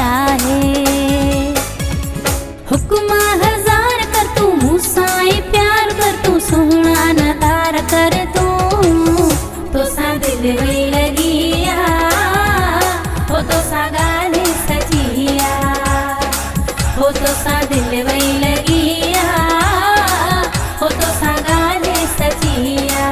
चाहे। हुक्मा हजार कर तू मूसाई प्यार कर तू सोहना नदार कर तू तो सा दिल वही लगिया हो तो सा गाने सजिया हो तो सा दिल वही लगिया हो तो सा गाने सजिया।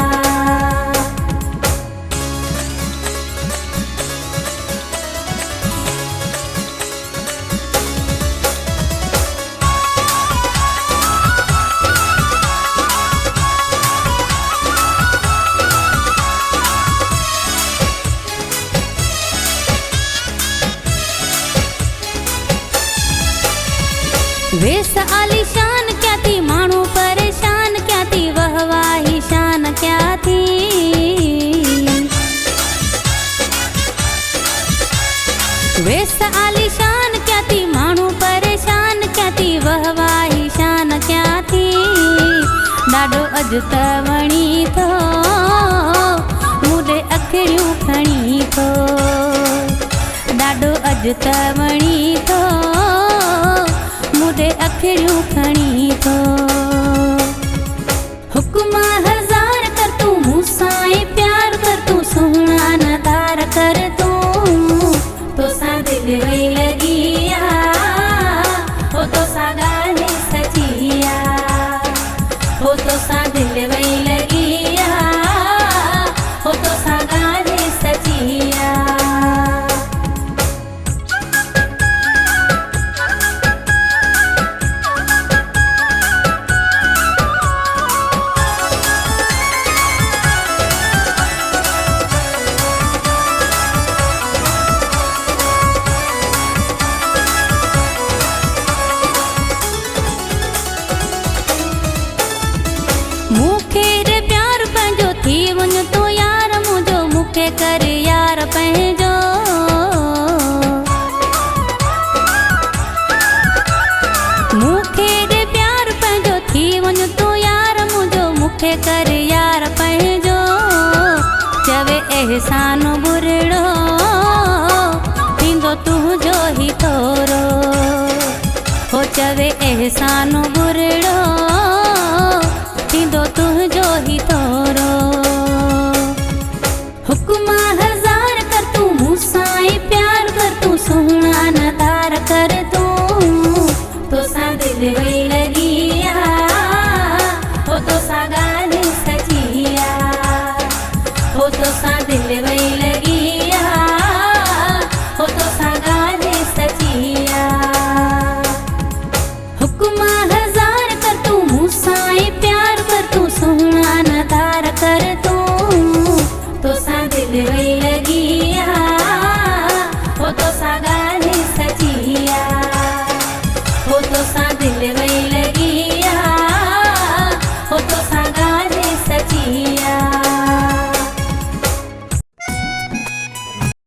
वेस आलीशान क्या थी मानू परेशान क्या थी वहवाही शान क्या थी। वेस आलीशान क्या थी मानू परेशान क्या थी वहवाही शान क्या थी। ॾाढो अॼु त वणी थो मुंहिंजे अखियूं खणी थो ॾाढो अॼु त वणी थो मुझे अखियूं खणी थो। हुक्मा हजार कर तू मूसाई प्यार कर तू सोहना नदार कर तू तो सा दिल वही लगिया हो तो सा गाने सजिया हो तो सा दिल वही लगिया हो तो सा गाने सजिया। मूंखे रे प्यार पंहिंजो थी वञ तो यार मुंहिंजो मूंखे कर यार पंहिंजो। मूंखे रे प्यार पंहिंजो थी वञ तो यार मुंहिंजो मूंखे कर यार पंहिंजो। चवे एहसान बुरड़ो थींदो तुंहिंजो ई थोरो हो चवे एहसान बुरड़ो